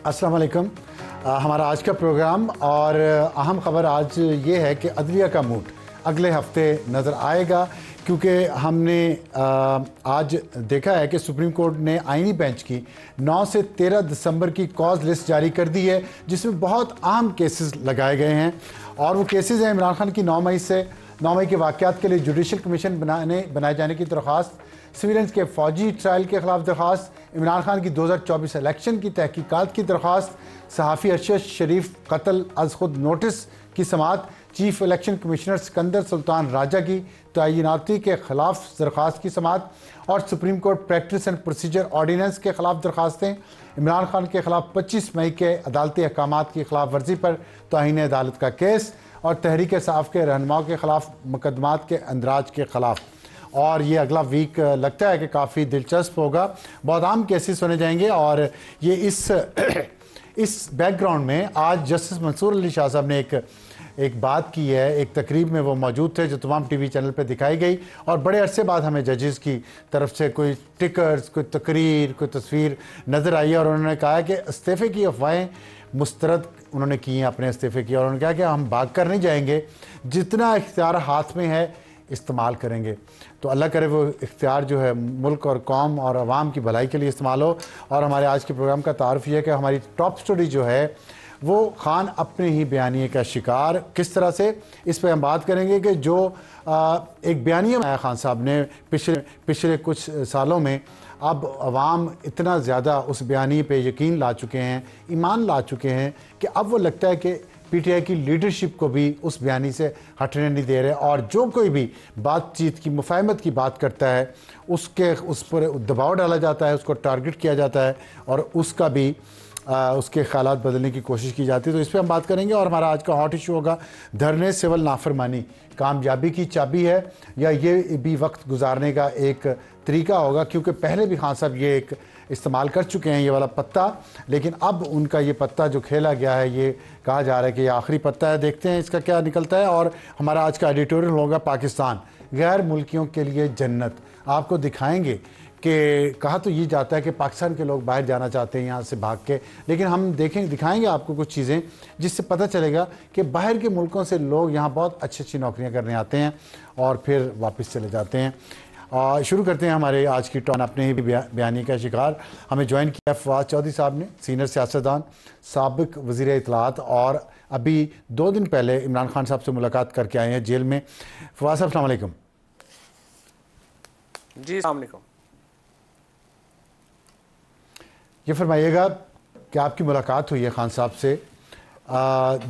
अस्सलाम वालेकुम। हमारा आज का प्रोग्राम और अहम ख़बर आज ये है कि अदलिया का मूड अगले हफ्ते नज़र आएगा, क्योंकि हमने आज देखा है कि सुप्रीम कोर्ट ने आईनी बेंच की 9 से 13 दिसंबर की कॉज लिस्ट जारी कर दी है, जिसमें बहुत अहम केसेस लगाए गए हैं। और वो केसेस हैं इमरान खान की 9 मई के वाक़यात के लिए जुडिशल कमीशन बनाए जाने की दरख्वास्त, सिविलियंस के फ़ौजी ट्रायल के ख़िलाफ़ दरख्वास्त, इमरान खान की 2024 इलेक्शन की तहकीकात की दरख्वास्त, सहाफ़ी अरशद शरीफ कत्ल अज़ खुद नोटिस की समाअत, chief election commissioner Sikandar Sultan Raja की तैनाती के ख़िलाफ़ दरख्वास्त की समाअत और supreme court practice and procedure ordinance के ख़िलाफ़ दरख्वास्तें, इमरान खान के ख़िलाफ़ 25 मई के अदालती अहकामात की खिलाफ वर्जी पर तौहीन अदालत का केस और तहरीक इंसाफ के रहनुमाओं के ख़िलाफ़ मुकदमात के अंदराज के ख़िलाफ़। और ये अगला वीक लगता है कि काफ़ी दिलचस्प होगा, बहुत आम केसेस होने जाएंगे। और ये इस बैकग्राउंड में आज जस्टिस मंसूर अली शाह साहब ने एक बात की है, एक तकरीब में वो मौजूद थे जो तमाम टीवी चैनल पे दिखाई गई, और बड़े अरसे बाद हमें जजेस की तरफ से कोई टिकर्स, कोई तकरीर, कोई तस्वीर नज़र आई है। और उन्होंने कहा कि इस्तीफ़े की अफवाहें मुस्तरद उन्होंने की हैं अपने इस्तीफ़े की, और उन्होंने कहा कि हम भाग कर नहीं जाएंगे, जितना इख्तियार हाथ में है इस्तेमाल करेंगे। तो अल्लाह करे वो इख्तियार जो है मुल्क और कौम और आवाम की भलाई के लिए इस्तेमाल हो। और हमारे आज के प्रोग्राम का तारुफ ये है कि हमारी टॉप स्टोरी जो है वो खान अपने ही बयानिए का शिकार किस तरह से, इस पर हम बात करेंगे कि जो एक बयानिया आया खान साहब ने पिछले कुछ सालों में, अब अवाम इतना ज़्यादा उस बयानी पे यकीन ला चुके हैं, ईमान ला चुके हैं कि अब वो लगता है कि पीटीआई की लीडरशिप को भी उस बयानी से हटने नहीं दे रहे। और जो कोई भी बातचीत की मुफाहमत की बात करता है उस पर दबाव डाला जाता है, उसको टारगेट किया जाता है और उसका भी उसके ख़यालात बदलने की कोशिश की जाती है। तो इस पर हम बात करेंगे। और हमारा आज का हॉट इशू होगा धरने सिविल नाफरमानी कामयाबी की चाबी है या ये भी वक्त गुजारने का एक तरीका होगा, क्योंकि पहले भी खान साहब ये एक इस्तेमाल कर चुके हैं ये वाला पत्ता, लेकिन अब उनका ये पत्ता जो खेला गया है ये कहा जा रहा है कि ये आखिरी पत्ता है। देखते हैं इसका क्या निकलता है। और हमारा आज का एडिटोरियल होगा पाकिस्तान गैर मुल्कियों के लिए जन्नत। आपको दिखाएंगे कि कहा तो ये जाता है कि पाकिस्तान के लोग बाहर जाना चाहते हैं यहाँ से भाग के, लेकिन हम दिखाएंगे आपको कुछ चीज़ें जिससे पता चलेगा कि बाहर के मुल्कों से लोग यहाँ बहुत अच्छी अच्छी नौकरियाँ करने आते हैं और फिर वापस चले जाते हैं। और शुरू करते हैं हमारे आज की टॉन अपने ही बयानी का शिकार। हमें ज्वाइन किया फवाद चौधरी साहब ने, सीनियर सियासतदान, साबिक वज़ीर इत्तलात और अभी 2 दिन पहले इमरान खान साहब से मुलाकात करके आए हैं जेल में। फवाद साहब अस्सलाम वालेकुम। जी अस्सलाम वालेकुम। ये फरमाइएगा कि आपकी मुलाकात हुई है खान साहब से,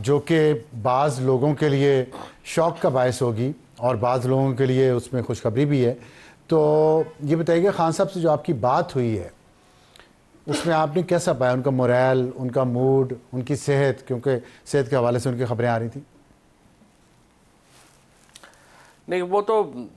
जो कि बाज़ लोगों के लिए शौक़ का बायस होगी और बाज़ लोगों के लिए उसमें खुशखबरी भी है। तो ये बताइएगा खान साहब से जो आपकी बात हुई है उसमें आपने कैसा पाया, उनका मोरल, उनका मूड, उनकी सेहत, क्योंकि सेहत के हवाले से उनकी खबरें आ रही थी। नहीं, वो तो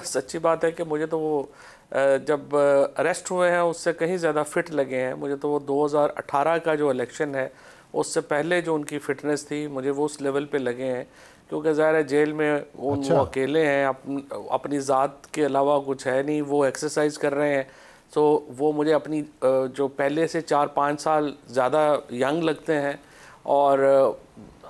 सच्ची बात है कि मुझे तो वो जब अरेस्ट हुए हैं उससे कहीं ज़्यादा फिट लगे हैं। मुझे तो वो 2018 का जो इलेक्शन है उससे पहले जो उनकी फ़िटनेस थी मुझे वो उस लेवल पे लगे हैं, क्योंकि ज़ाहिर है जेल में वो अकेले हैं, अपनी ज़ात के अलावा कुछ है नहीं, वो एक्सरसाइज कर रहे हैं। तो वो मुझे अपनी जो पहले से 4-5 साल ज़्यादा यंग लगते हैं और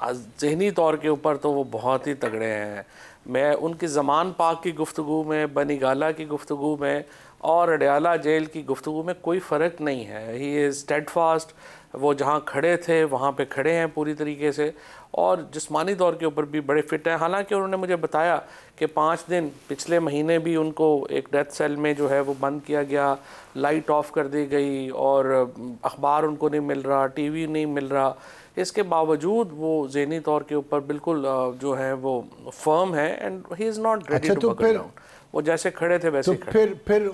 ज़हनी तौर के ऊपर तो वो बहुत ही तगड़े हैं। मैं उनकी ज़मान पाक की गुफ्तगू में, बनी गाला की गुफ्तगू में और अडयाला जेल की गुफ्तगू में कोई फ़र्क नहीं है। ही इज़ स्टेडफास्ट, वो जहाँ खड़े थे वहाँ पे खड़े हैं पूरी तरीके से, और जिस्मानी तौर के ऊपर भी बड़े फिट हैं। हालांकि उन्होंने मुझे बताया कि 5 दिन पिछले महीने भी उनको एक डेथ सेल में जो है वो बंद किया गया, लाइट ऑफ कर दी गई और अखबार उनको नहीं मिल रहा, टीवी नहीं मिल रहा। इसके बावजूद वो ज़हनी तौर के ऊपर बिल्कुल जो है वो फर्म है and he is not ready to back down. वो जैसे खड़े थे वैसे तो फिर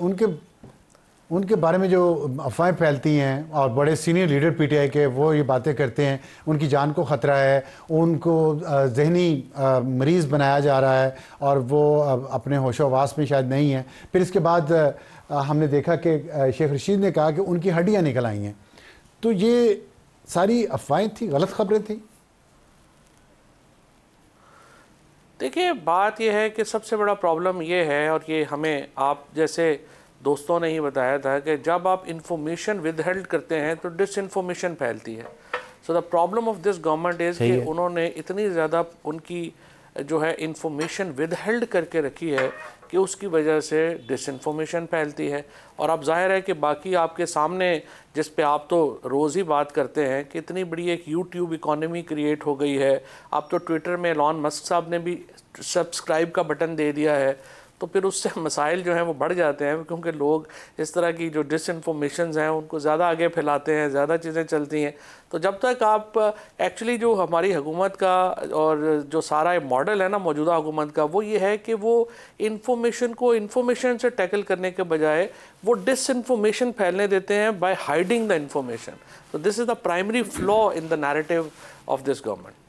उनके बारे में जो अफवाहें फैलती हैं और बड़े सीनियर लीडर पीटीआई के वो ये बातें करते हैं उनकी जान को ख़तरा है, उनको जहनी मरीज़ बनाया जा रहा है और वो अपने होशोवास में शायद नहीं है। फिर इसके बाद हमने देखा कि शेख रशीद ने कहा कि उनकी हड्डियाँ निकल आई हैं। तो ये सारी अफवाहें थी, गलत खबरें थी। देखिए, बात यह है कि सबसे बड़ा प्रॉब्लम ये है, और ये हमें आप जैसे दोस्तों ने ही बताया था कि जब आप इंफॉर्मेशन विदहेल्ड करते हैं तो डिसइंफॉर्मेशन फैलती है। So the problem of this government is कि उन्होंने इतनी ज़्यादा उनकी जो है इंफॉर्मेशन विदहेल्ड करके रखी है कि उसकी वजह से डिसइंफॉर्मेशन फैलती है। और अब जाहिर है कि बाकी आपके सामने जिस पे आप तो रोज़ ही बात करते हैं कि इतनी बड़ी एक यूट्यूब इकॉनमी क्रिएट हो गई है। अब तो ट्विटर में एलॉन मस्क साहब ने भी सब्सक्राइब का बटन दे दिया है, तो फिर उससे मसाइल जो हैं वो बढ़ जाते हैं, क्योंकि लोग इस तरह की जो डिसइंफॉर्मेशंस हैं उनको ज़्यादा आगे फैलाते हैं, ज़्यादा चीज़ें चलती हैं। तो जब तक आप एक्चुअली जो हमारी हुकूमत का और जो सारा मॉडल है ना मौजूदा हुकूमत का, वो ये है कि वो इन्फॉर्मेशन को इन्फॉर्मेशन से टैकल करने के बजाय वो डिसइंफॉर्मेशन फैलने देते हैं बाय हाइडिंग द इन्फॉर्मेशन। तो this is the primary flaw in the narrative of this government.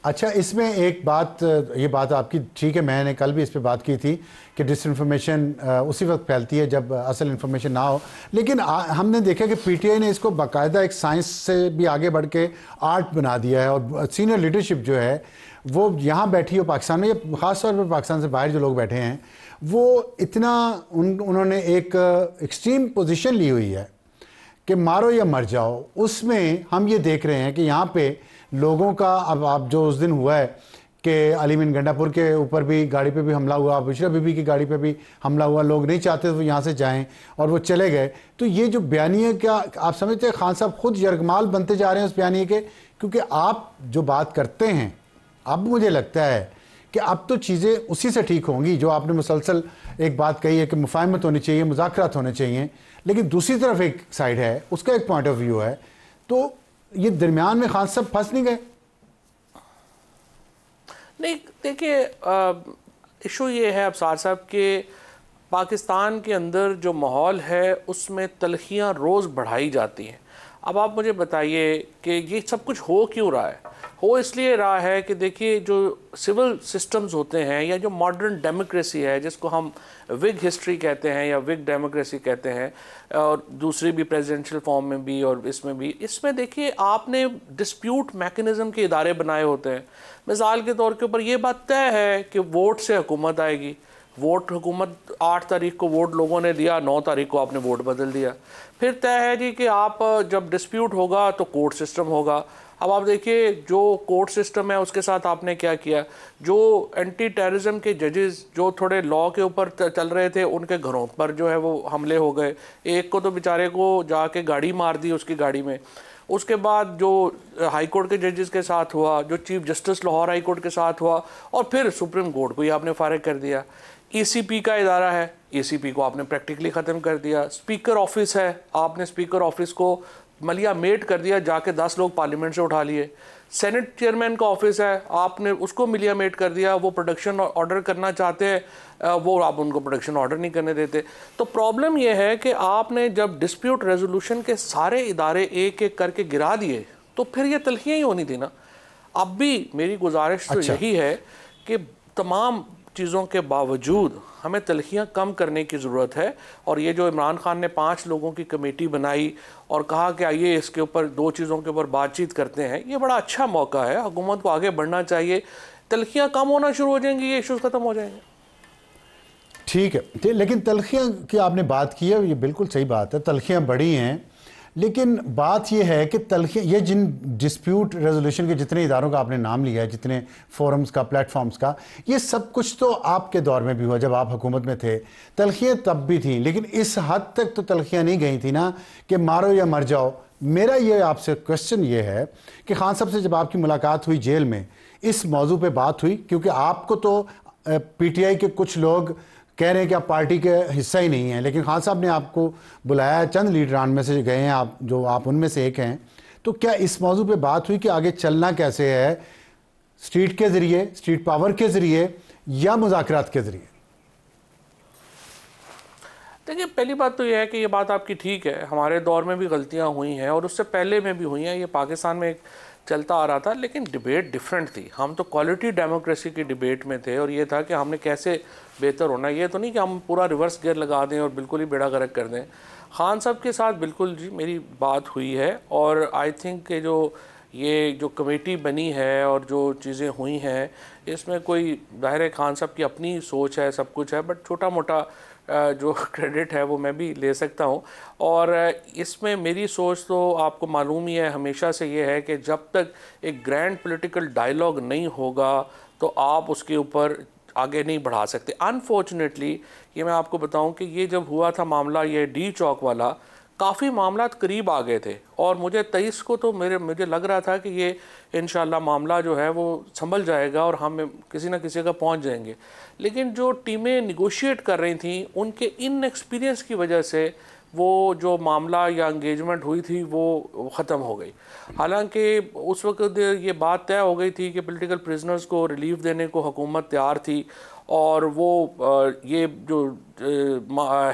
अच्छा, इसमें एक बात, ये बात आपकी ठीक है, मैंने कल भी इस पे बात की थी कि डिसइंफॉर्मेशन उसी वक्त फैलती है जब असल इन्फॉर्मेशन ना हो। लेकिन हमने देखा कि पीटीआई ने इसको बाकायदा एक साइंस से भी आगे बढ़ के आर्ट बना दिया है, और सीनियर लीडरशिप जो है वो यहाँ बैठी हो पाकिस्तान में, ख़ास तौर पर पाकिस्तान से बाहर जो लोग बैठे हैं, वो इतना उन्होंने एक एक्सट्रीम पोजीशन ली हुई है कि मारो या मर जाओ। उसमें हम ये देख रहे हैं कि यहाँ पे लोगों का, अब आप जो उस दिन हुआ है कि अली मीन गंडापुर के ऊपर भी गाड़ी पे भी हमला हुआ, बुशरा बीबी की गाड़ी पे भी हमला हुआ, लोग नहीं चाहते वो यहाँ से जाएं और वो चले गए। तो ये जो बयानिए का आप समझते हैं खान साहब खुद यरगमाल बनते जा रहे हैं उस बयानिए के, क्योंकि आप जो बात करते हैं अब मुझे लगता है कि अब तो चीज़ें उसी से ठीक होंगी। जो आपने मुसलसल एक बात कही है कि मुफाहमत होनी चाहिए, मुज़ाकरात होने चाहिए, लेकिन दूसरी तरफ एक साइड है, उसका एक पॉइंट ऑफ व्यू है। तो ये दरमियान में खान साहब फंस नहीं गए? नहीं, देखिए इशू ये है अफसार साहब कि पाकिस्तान के अंदर जो माहौल है उसमें तलखियाँ रोज़ बढ़ाई जाती हैं। अब आप मुझे बताइए कि ये सब कुछ हो क्यों रहा है? हो इसलिए रहा है कि देखिए जो सिविल सिस्टम्स होते हैं या जो मॉडर्न डेमोक्रेसी है, जिसको हम विग हिस्ट्री कहते हैं या विग डेमोक्रेसी कहते हैं, और दूसरी भी प्रेसिडेंशियल फॉर्म में भी और इसमें भी, इसमें देखिए आपने डिस्प्यूट मैकेनिज़्म के इदारे बनाए होते हैं। मिसाल के तौर के ऊपर ये बात तय है कि वोट से हुकूमत आएगी, वोट हुकूमत 8 तारीख को वोट लोगों ने दिया, 9 तारीख को आपने वोट बदल दिया। फिर तय है जी कि आप जब डिस्प्यूट होगा तो कोर्ट सिस्टम होगा। अब आप देखिए जो कोर्ट सिस्टम है उसके साथ आपने क्या किया, जो एंटी टेररिज्म के जजेस जो थोड़े लॉ के ऊपर चल रहे थे उनके घरों पर जो है वो हमले हो गए। एक को तो बेचारे को जाके गाड़ी मार दी उसकी गाड़ी में। उसके बाद जो हाई कोर्ट के जजेस के साथ हुआ, जो chief justice Lahore high court के साथ हुआ, और फिर सुप्रीम कोर्ट को ही आपने फारिग कर दिया। ईसीपी का इदारा है, ईसीपी को आपने प्रैक्टिकली ख़त्म कर दिया। स्पीकर ऑफिस है, आपने स्पीकर ऑफिस को मलिया मेट कर दिया, जाके 10 लोग पार्लियामेंट से उठा लिए। सेनेट चेयरमैन का ऑफिस है, आपने उसको मिलिया मेट कर दिया। वो प्रोडक्शन ऑर्डर करना चाहते हैं, वो आप उनको प्रोडक्शन ऑर्डर नहीं करने देते। तो प्रॉब्लम यह है कि आपने जब डिस्प्यूट रेजोल्यूशन के सारे इदारे एक एक करके गिरा दिए तो फिर ये तलखियाँ ही होनी थी ना। अब भी मेरी गुजारिश तो यही है कि तमाम चीज़ों के बावजूद हमें तलखियाँ कम करने की ज़रूरत है। और ये जो इमरान खान ने 5 लोगों की कमेटी बनाई और कहा कि आइए इसके ऊपर 2 चीज़ों के ऊपर बातचीत करते हैं, ये बड़ा अच्छा मौका है, हुकूमत को आगे बढ़ना चाहिए। तलखियाँ कम होना शुरू हो जाएंगी, ये इशूज़ ख़त्म हो जाएंगे। ठीक है, लेकिन तलखियाँ की आपने बात की है, ये बिल्कुल सही बात है, तलखियाँ बड़ी हैं। लेकिन बात यह है कि तलखियाँ, ये जिन डिस्प्यूट रेजोल्यूशन के जितने इदारों का आपने नाम लिया है, जितने फोरम्स का, प्लेटफॉर्म्स का, ये सब कुछ तो आपके दौर में भी हुआ जब आप हुकूमत में थे। तलखियाँ तब भी थी, लेकिन इस हद तक तो तलखियाँ नहीं गई थी ना कि मारो या मर जाओ। मेरा ये आपसे क्वेश्चन ये है कि खान साहब से जब आपकी मुलाकात हुई जेल में, इस मौजू पे बात हुई? क्योंकि आपको तो पीटीआई के कुछ लोग कह रहे हैं कि आप पार्टी के हिस्सा ही नहीं हैं, लेकिन खान साहब ने आपको बुलाया, चंद लीडरान में से गए हैं आप, जो आप उनमें से एक हैं। तो क्या इस मौजू पे बात हुई कि आगे चलना कैसे है, स्ट्रीट के ज़रिए, स्ट्रीट पावर के ज़रिए या मुज़ाकरात के ज़रिए? देखिए, पहली बात तो यह है कि ये बात आपकी ठीक है, हमारे दौर में भी गलतियां हुई हैं और उससे पहले में भी हुई हैं, ये पाकिस्तान में एक चलता आ रहा था। लेकिन डिबेट डिफरेंट थी, हम तो क्वालिटी डेमोक्रेसी की डिबेट में थे और ये था कि हमने कैसे बेहतर होना। ये तो नहीं कि हम पूरा रिवर्स गियर लगा दें और बिल्कुल ही बेड़ा गर्क कर दें। खान साहब के साथ बिल्कुल जी मेरी बात हुई है और आई थिंक कि ये जो कमेटी बनी है और जो चीज़ें हुई हैं, इसमें कोई ज़ाहिर है खान साहब की अपनी सोच है, सब कुछ है, बट छोटा मोटा जो क्रेडिट है वो मैं भी ले सकता हूँ। और इसमें मेरी सोच तो आपको मालूम ही है हमेशा से ये है कि जब तक एक ग्रैंड पॉलिटिकल डायलॉग नहीं होगा तो आप उसके ऊपर आगे नहीं बढ़ा सकते। अनफॉर्चुनेटली ये मैं आपको बताऊं कि ये जब हुआ था मामला ये डी चौक वाला, काफ़ी मामला करीब आ गए थे और मुझे 23 को तो मुझे लग रहा था कि ये इंशाल्लाह मामला जो है वो संभल जाएगा और हम किसी ना किसी का पहुंच जाएंगे। लेकिन जो टीमें निगोशिएट कर रही थी उनके इनएक्सपीरियंस की वजह से वो जो मामला या एंगेजमेंट हुई थी वो ख़त्म हो गई। हालांकि उस वक्त ये बात तय हो गई थी कि पॉलिटिकल प्रिजनर्स को रिलीफ देने को हुकूमत तैयार थी और वो ये जो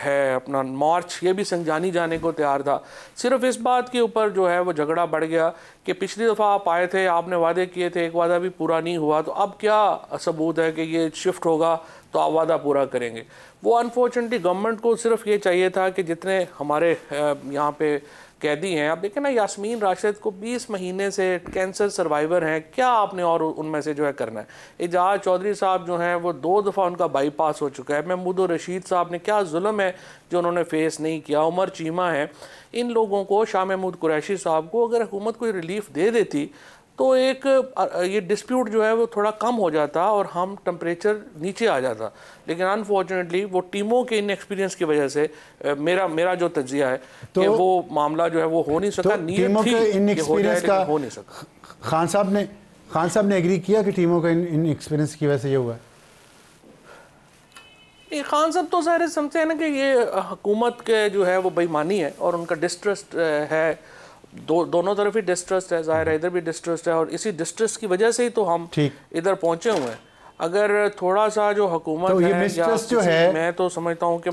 है अपना मार्च ये भी संजानी जाने को तैयार था। सिर्फ इस बात के ऊपर जो है वो झगड़ा बढ़ गया कि पिछली दफ़ा आप आए थे, आपने वादे किए थे, एक वादा भी पूरा नहीं हुआ, तो अब क्या सबूत है कि ये शिफ्ट होगा तो आप वादा पूरा करेंगे। वो अनफॉर्चुनेटली गवर्नमेंट को सिर्फ ये चाहिए था कि जितने हमारे यहाँ पे कैदी हैं, आप देखें ना यास्मीन राशिद को 20 महीने से कैंसर सर्वाइवर हैं, क्या आपने और उनमें से जो है करना है। एजाज चौधरी साहब जो हैं वो 2 दफ़ा उनका बाईपास हो चुका है। महमूद रशीद साहब ने क्या जुल्म है जो उन्होंने फेस नहीं किया। उमर चीमा है। इन लोगों को, शाह महमूद कुरैशी साहब को अगर हुकूमत कोई रिलीफ दे देती तो एक ये डिस्प्यूट जो है वो थोड़ा कम हो जाता और हम टेम्परेचर नीचे आ जाता। लेकिन अनफॉर्चुनेटली वो टीमों के इन एक्सपीरियंस की वजह से मेरा जो तज्जिया है तो कि वो मामला जो है वो हो नहीं सका। तो टीमों के इन एक्सपीरियंस का हो नहीं सका। खान साहब ने एग्री किया कि टीमों का इन एक्सपीरियंस की वजह से ये हुआ। खान साहब तो ज़ाहिर समझते हैं ना कि ये हुकूमत के जो है वो बेईमानी है और उनका डिस्ट्रस्ट है। दोनों तरफ ही डिस्ट्रस्ट है, जाहिर है इधर भी डिस्ट्रस्ट है और इसी डिस्ट्रस्ट की वजह से ही तो हम इधर पहुंचे हुए हैं। अगर थोड़ा सा जो हुकूमत तो है ये मिसट्रस्ट जो है, मैं तो समझता हूं कि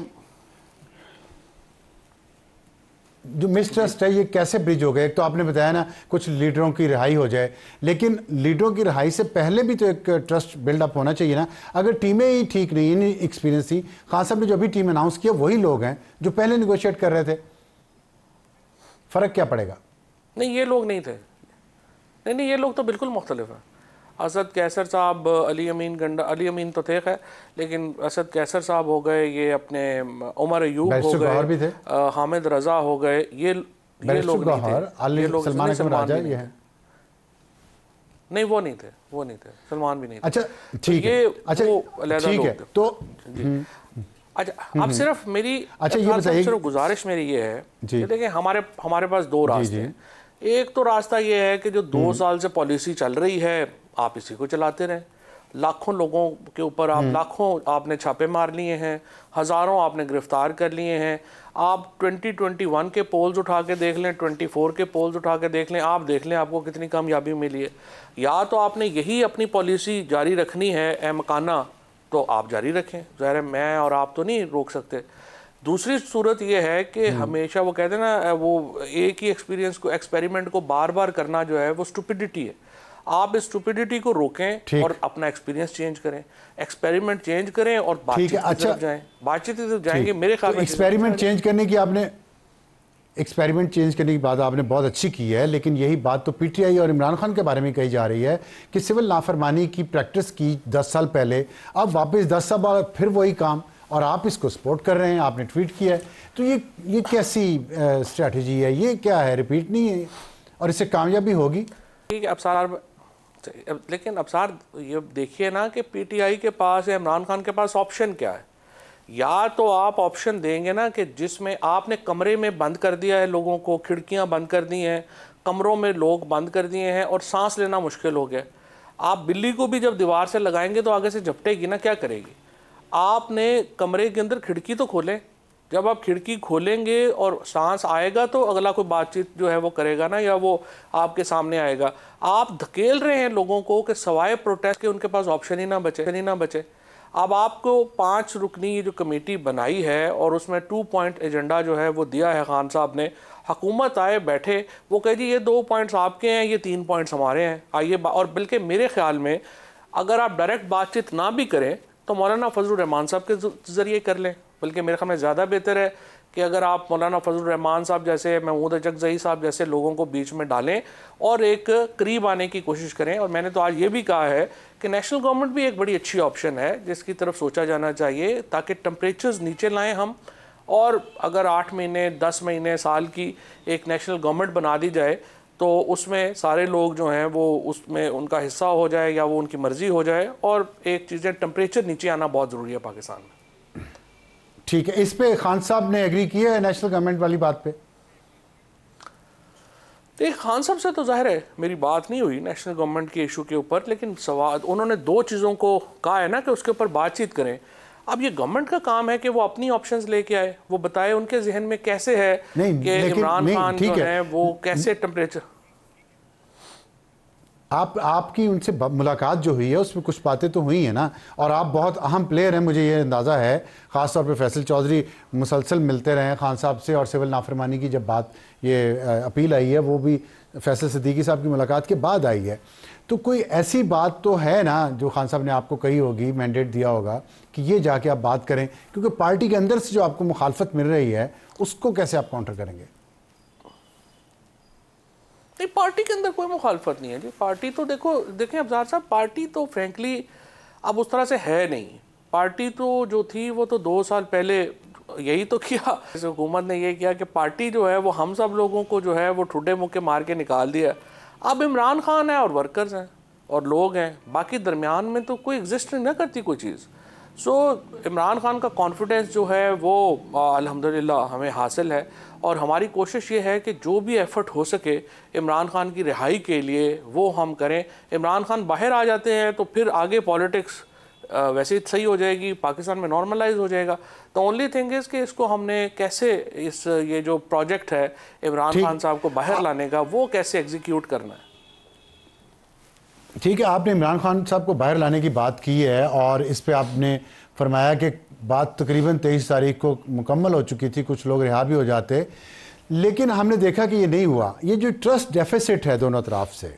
जो मिसट्रस्ट है ये कैसे ब्रिज हो गया। एक तो आपने बताया ना कुछ लीडरों की रिहाई हो जाए, लेकिन लीडरों की रिहाई से पहले भी तो एक ट्रस्ट बिल्डअप होना चाहिए ना। अगर टीमें ही ठीक नहीं, इन एक्सपीरियंस थी, खान साहब ने जो अभी टीम अनाउंस किया वही लोग हैं जो पहले निगोशिएट कर रहे थे, फर्क क्या पड़ेगा? नहीं, ये लोग नहीं थे। नहीं, ये लोग तो बिल्कुल मुख्तलिफ हैं। असद कैसर साहब, अली अमीन तो थे खैर, लेकिन असद कैसर साहब हो गए, ये अपने उमर अयूब हो गए, हामिद रजा हो गए, ये लोग नहीं थे। ये लोग नहीं, वो नहीं थे, सलमान भी नहीं थे। अच्छा ठीक है, अच्छा ठीक है। तो अच्छा अब सिर्फ मेरी ये बताइए, सिर्फ गुजारिश मेरी ये है कि देखिए हमारे पास 2 रास्ते हैं। एक तो रास्ता ये है कि जो 2 साल से पॉलिसी चल रही है आप इसी को चलाते रहें। लाखों लोगों के ऊपर आपने छापे मार लिए हैं, हज़ारों आपने गिरफ्तार कर लिए हैं। आप 2021 के पोल्स उठा के देख लें, 24 के पोल्स उठा के देख लें, आप देख लें आपको कितनी कामयाबी मिली है। या तो आपने यही अपनी पॉलिसी जारी रखनी है मकाना, तो आप जारी रखें, ज़ाहिर है मैं और आप तो नहीं रोक सकते। दूसरी सूरत ये है कि हमेशा वो कहते हैं ना, वो एक ही एक्सपेरिमेंट को बार बार करना जो है वो स्टुपिडिटी है। आप इस स्टुपिडिटी को रोकें और अपना एक्सपीरियंस चेंज करें, एक्सपेरिमेंट चेंज करें और बातचीत की तरफ जाएं। बातचीत की तरफ जाएंगे मेरे ख्याल में। एक्सपेरिमेंट चेंज करने की बात आपने बहुत अच्छी की है, लेकिन यही बात तो पीटीआई और इमरान खान के बारे में कही जा रही है कि सिविल नाफरमानी की प्रैक्टिस की 10 साल पहले, अब वापस 10 साल बाद फिर वही काम, और आप इसको सपोर्ट कर रहे हैं, आपने ट्वीट किया है। तो ये कैसी स्ट्रैटेजी है? ये क्या है? रिपीट नहीं है और इससे कामयाबी होगी? ठीक है लेकिन अबसार ये देखिए ना कि पीटीआई के पास या इमरान खान के पास ऑप्शन क्या है। या तो आप ऑप्शन देंगे ना कि जिसमें आपने कमरे में बंद कर दिया है लोगों को, खिड़कियां बंद कर दी हैं, कमरों में लोग बंद कर दिए हैं और सांस लेना मुश्किल हो गया। आप बिल्ली को भी जब दीवार से लगाएंगे तो आगे से झपटेगी ना, क्या करेगी? आपने कमरे के अंदर खिड़की तो खोलें। जब आप खिड़की खोलेंगे और सांस आएगा तो अगला कोई बातचीत जो है वो करेगा ना, या वो आपके सामने आएगा। आप धकेल रहे हैं लोगों को कि सवाए प्रोटेस्ट के उनके पास ऑप्शन ही ना बचे। अब आपको 5 रुकनी जो कमेटी बनाई है और उसमें 2 पॉइंट एजेंडा जो है वो दिया है खान साहब ने। हुकूमत आए बैठे, वो कहे जी ये 2 पॉइंट्स आपके हैं, ये 3 पॉइंट्स हमारे हैं, आइए। और बल्कि मेरे ख्याल में अगर आप डायरेक्ट बातचीत ना भी करें तो मौलाना फजलुर रहमान साहब के ज़रिए कर लें, बल्कि मेरे ख्याल में ज़्यादा बेहतर है कि अगर आप मौलाना फजल रहमान साहब जैसे, महमूद अचकज़ई साहब जैसे लोगों को बीच में डालें और एक करीब आने की कोशिश करें। और मैंने तो आज ये भी कहा है कि नेशनल गवर्नमेंट भी एक बड़ी अच्छी ऑप्शन है जिसकी तरफ सोचा जाना चाहिए, ताकि टेम्परेचर्स नीचे लाएँ हम। और अगर 8 महीने 10 महीने साल की एक नेशनल गवर्नमेंट बना दी जाए तो उसमें सारे लोग जो हैं वो उसमें उनका हिस्सा हो जाए या वो उनकी मर्ज़ी हो जाए। और एक चीज़ें, टेम्परेचर नीचे आना बहुत ज़रूरी है पाकिस्तान में। ठीक है, इस पे खान साहब ने एग्री किया है नेशनल गवर्नमेंट वाली बात पे? देखिए, खान साहब से तो जाहिर है मेरी बात नहीं हुई नेशनल गवर्नमेंट के इशू के ऊपर, लेकिन सवाल उन्होंने 2 चीज़ों को कहा है ना कि उसके ऊपर बातचीत करें। अब ये गवर्नमेंट का काम है कि वो अपनी ऑप्शंस लेके आए, वो बताए उनके जहन में कैसे है कि इमरान खान जो है वो कैसे टेम्परेचर। आपकी उनसे मुलाकात जो हुई है उसमें कुछ बातें तो हुई हैं ना, और आप बहुत अहम प्लेयर हैं, मुझे ये अंदाज़ा है। ख़ास तौर पे फैसल चौधरी मुसलसल मिलते रहे हैं खान साहब से, और सिविल नाफरमानी की जब बात ये अपील आई है वो भी फैसल सिद्दीकी साहब की मुलाकात के बाद आई है। तो कोई ऐसी बात तो है ना जो खान साहब ने आपको कही होगी, मैंडेट दिया होगा कि ये जाके आप बात करें, क्योंकि पार्टी के अंदर से जो आपको मुखालफत मिल रही है उसको कैसे आप काउंटर करेंगे? नहीं, पार्टी के अंदर कोई मुखालफत नहीं है जी। पार्टी तो देखें अफजार साहब, पार्टी तो फ्रेंकली अब उस तरह से है नहीं। पार्टी तो जो थी वो तो 2 साल पहले यही तो किया, इस हुकूमत ने ये किया कि पार्टी जो है वो हम सब लोगों को जो है वो ठुड्डे मुक्के मार के निकाल दिया। अब इमरान खान है और वर्कर्स हैं और लोग हैं, बाकी दरमियान में तो कोई एग्जिस्ट नहीं ना करती कोई चीज़। सो इमरान खान का कॉन्फिडेंस जो है वो अल्हम्दुलिल्लाह हमें हासिल है, और हमारी कोशिश ये है कि जो भी एफ़र्ट हो सके इमरान खान की रिहाई के लिए वो हम करें। इमरान खान बाहर आ जाते हैं तो फिर आगे पॉलिटिक्स वैसे ही सही हो जाएगी, पाकिस्तान में नॉर्मलाइज हो जाएगा। तो ओनली थिंग इज़ कि इसको हमने कैसे ये जो प्रोजेक्ट है इमरान खान साहब को बाहर लाने का, वो कैसे एग्जीक्यूट करना है। ठीक है, आपने इमरान खान साहब को बाहर लाने की बात की है, और इस पे आपने फरमाया कि बात तकरीबन 23 तारीख को मुकम्मल हो चुकी थी, कुछ लोग रिहा भी हो जाते, लेकिन हमने देखा कि ये नहीं हुआ। ये जो ट्रस्ट डेफिसिट है दोनों तरफ से,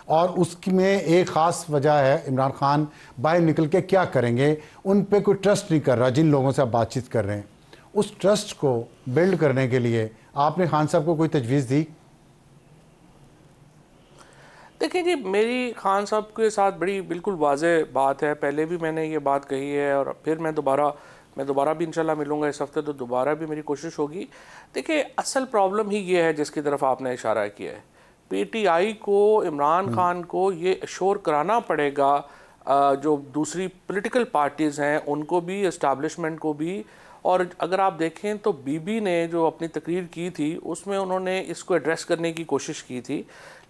और उसमें एक ख़ास वजह है इमरान खान बाहर निकल के क्या करेंगे, उन पे कोई ट्रस्ट नहीं कर रहा जिन लोगों से आप बातचीत कर रहे हैं। उस ट्रस्ट को बिल्ड करने के लिए आपने खान साहब को कोई तजवीज़ दी? देखिए जी, मेरी खान साहब के साथ बड़ी बिल्कुल वाज़ेह बात है, पहले भी मैंने ये बात कही है और फिर मैं दोबारा भी इंशाल्लाह मिलूँगा इस हफ्ते, तो दोबारा भी मेरी कोशिश होगी। देखिए, असल प्रॉब्लम ही ये है जिसकी तरफ आपने इशारा किया है। पीटीआई को, इमरान खान को ये एश्योर कराना पड़ेगा, जो दूसरी पॉलिटिकल पार्टीज़ हैं उनको भी, इस्टेब्लिशमेंट को भी। और अगर आप देखें तो बीबी ने जो अपनी तकरीर की थी उसमें उन्होंने इसको एड्रेस करने की कोशिश की थी,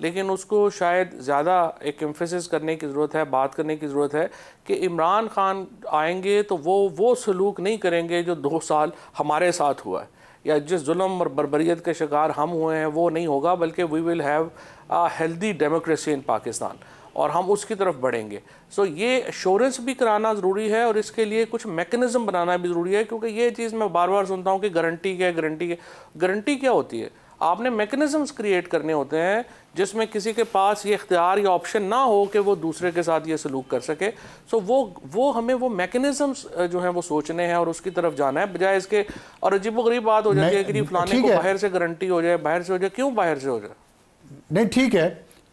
लेकिन उसको शायद ज़्यादा एक एम्फेसिस करने की ज़रूरत है, बात करने की ज़रूरत है कि इमरान खान आएंगे तो वो सलूक नहीं करेंगे जो 2 साल हमारे साथ हुआ है, या जिस जुल्म और बर्बरियत के शिकार हम हुए हैं वो नहीं होगा, बल्कि we will have a healthy democracy in Pakistan, और हम उसकी तरफ बढ़ेंगे। सो ये एश्योरेंस भी कराना ज़रूरी है, और इसके लिए कुछ मैकेनिज़्म बनाना भी ज़रूरी है, क्योंकि ये चीज़ मैं बार बार सुनता हूँ कि गारंटी क्या होती है। आपने मैकेनिज़म्स क्रिएट करने होते हैं जिसमें किसी के पास ये इख्तियार या ऑप्शन ना हो कि वो दूसरे के साथ ये सलूक कर सके। सो वो हमें वो मैकेनिज़म्स जो हैं वो सोचने हैं और उसकी तरफ जाना है, बजाय इसके। और अजीबोगरीब बात हो जाती है कि फलाने को बाहर से गारंटी हो जाए, बाहर से हो जाए। क्यों बाहर से हो जाए? नहीं,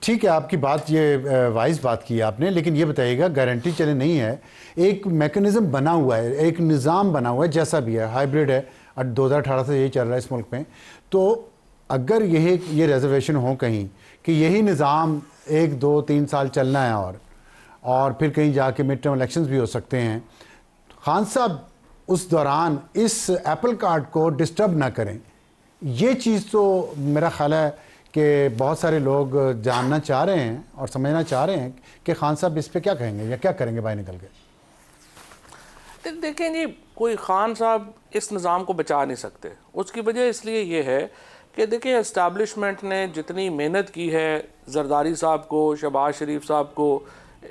ठीक है, आपकी बात, ये वाइज बात की आपने, लेकिन ये बताइएगा, गारंटी चले नहीं है, एक मैकेनिज़्म बना हुआ है, एक निज़ाम बना हुआ है, जैसा भी है, हाइब्रिड है, 2018 से यही चल रहा है इस मुल्क में। तो अगर ये रिजर्वेशन हो कहीं कि यही निज़ाम 1, 2, 3 साल चलना है, और फिर कहीं जाके मिड टर्म इलेक्शंस भी हो सकते हैं, खान साहब उस दौरान इस एप्पल कार्ट को डिस्टर्ब ना करें। ये चीज़ तो मेरा ख्याल है कि बहुत सारे लोग जानना चाह रहे हैं और समझना चाह रहे हैं कि खान साहब इस पे क्या कहेंगे या क्या करेंगे बाहर निकल के। देखें जी, कोई खान साहब इस निज़ाम को बचा नहीं सकते। उसकी वजह इसलिए ये है कि देखिए, इस्टेब्लिशमेंट ने जितनी मेहनत की है, जरदारी साहब को, शहबाज शरीफ साहब को,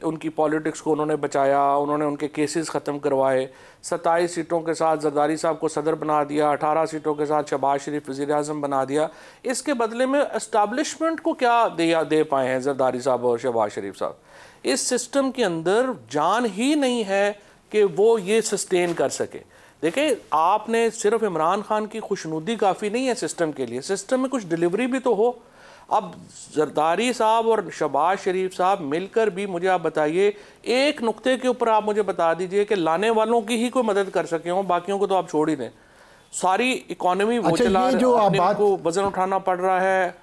उनकी पॉलिटिक्स को उन्होंने बचाया, उन्होंने उनके केसेस ख़त्म करवाए, 27 सीटों के साथ जरदारी साहब को सदर बना दिया, 18 सीटों के साथ शहबाज शरीफ वज़ीर आज़म बना दिया। इसके बदले में इस्टेब्लिशमेंट को क्या दे पाए हैं जरदारी साहब और शहबाज शरीफ साहब? इस सिस्टम के अंदर जान ही नहीं है कि वो ये सस्टेन कर सके। देखिए, आपने सिर्फ इमरान खान की खुशनुदी काफ़ी नहीं है सिस्टम के लिए, सिस्टम में कुछ डिलीवरी भी तो हो। अब जरदारी साहब और शहबाज शरीफ साहब मिलकर भी मुझे आप बताइए, एक नुक्ते के ऊपर आप मुझे बता दीजिए कि लाने वालों की ही कोई मदद कर सके हों, बाकियों को तो आप छोड़ ही दें। सारी इकोनॉमी वो चला रहे, जो आप बात को वजन उठाना पड़ रहा है।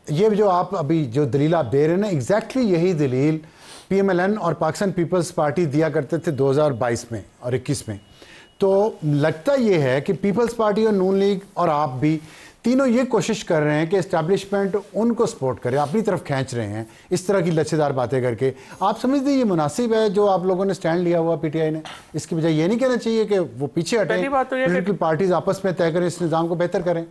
ये जो आप अभी जो दलील आप दे रहे हैं ना, एग्जैक्टली यही दलील PMLN और पाकिस्तान पीपल्स पार्टी दिया करते थे 2022 में और 21 में। तो लगता ये है कि पीपल्स पार्टी और नून लीग और आप भी तीनों ये कोशिश कर रहे हैं कि एस्टैब्लिशमेंट उनको सपोर्ट करे, अपनी तरफ खींच रहे हैं इस तरह की लच्छेदार बातें करके। आप समझते ये मुनासिब है जो आप लोगों ने स्टैंड लिया हुआ PTI ने? इसकी बजाय ये नहीं कहना चाहिए कि वो पीछे हटें, पॉलिटिकल पार्टीज आपस में तय करें, इस निज़ाम को बेहतर करें?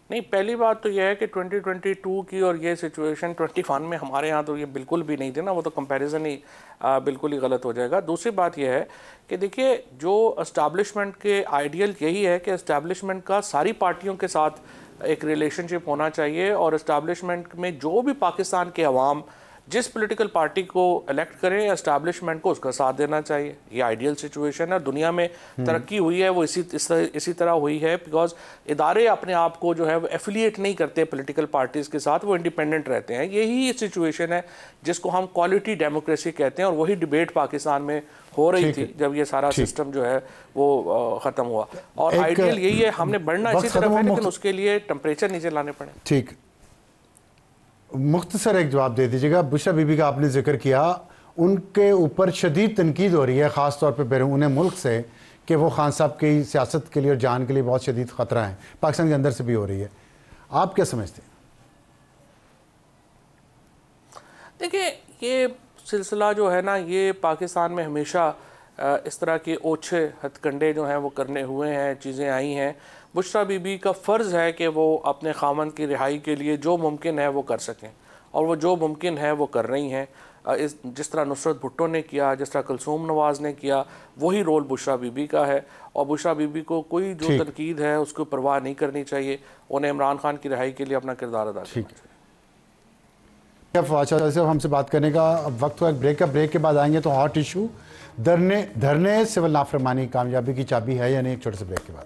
नहीं, पहली बात तो यह है कि 2022 की और ये सिचुएशन 21 में हमारे यहाँ तो ये बिल्कुल भी नहीं थे ना, वो तो कंपैरिजन ही बिल्कुल ही गलत हो जाएगा। दूसरी बात यह है कि देखिए, जो एस्टैब्लिशमेंट के आइडियल यही है कि एस्टैब्लिशमेंट का सारी पार्टियों के साथ एक रिलेशनशिप होना चाहिए, और एस्टैब्लिशमेंट में जो भी पाकिस्तान के अवाम जिस पॉलिटिकल पार्टी को इलेक्ट करें, एस्टैब्लिशमेंट को उसका साथ देना चाहिए। ये आइडियल सिचुएशन है। दुनिया में तरक्की हुई है वो इसी तरह हुई है, बिकॉज इदारे अपने आप को जो है वो एफिलिएट नहीं करते पॉलिटिकल पार्टीज़ के साथ, वो इंडिपेंडेंट रहते हैं। यही सिचुएशन है जिसको हम क्वालिटी डेमोक्रेसी कहते हैं, और वही डिबेट पाकिस्तान में हो रही थी जब ये सारा सिस्टम जो है वो ख़त्म हुआ। और आइडियल यही है, हमने बढ़ना इसी तरफ है, लेकिन उसके लिए टेम्परेचर नीचे लाने पड़े। ठीक, मुख्तसर एक जवाब दे दीजिएगा। बुशरा बीबी का आपने जिक्र किया, उनके ऊपर शदीद तनकीद हो रही है ख़ास तौर पे बैरून मुल्क से कि वो खान साहब की सियासत के लिए और जान के लिए बहुत शदीद ख़तरा है, पाकिस्तान के अंदर से भी हो रही है। आप क्या समझते हैं? देखिए, ये सिलसिला जो है ना, ये पाकिस्तान में हमेशा इस तरह के ओछे हथकंडे जो हैं वो करने हुए हैं, चीज़ें आई हैं। बुशरा बीबी का फ़र्ज़ है कि वो अपने खामन की रिहाई के लिए जो मुमकिन है वो कर सकें, और वो जो मुमकिन है वो कर रही हैं। जिस तरह नुसरत भुट्टो ने किया, जिस तरह कुलसूम नवाज़ ने किया, वही रोल बुशरा बीबी का है। और बुशरा बीबी को कोई जो तनकीद है उसको परवाह नहीं करनी चाहिए, उन्हें इमरान खान की रिहाई के लिए अपना किरदार अदा करना चाहिए। फवाद शाह साहब हमसे बात करने का वक्त हुआ ब्रेक का। ब्रेक के बाद आएंगे तो हॉट इशू धरने सिविल नाफरमानी कामयाबी की चाबी है या नहीं, एक छोटे से ब्रेक के बाद।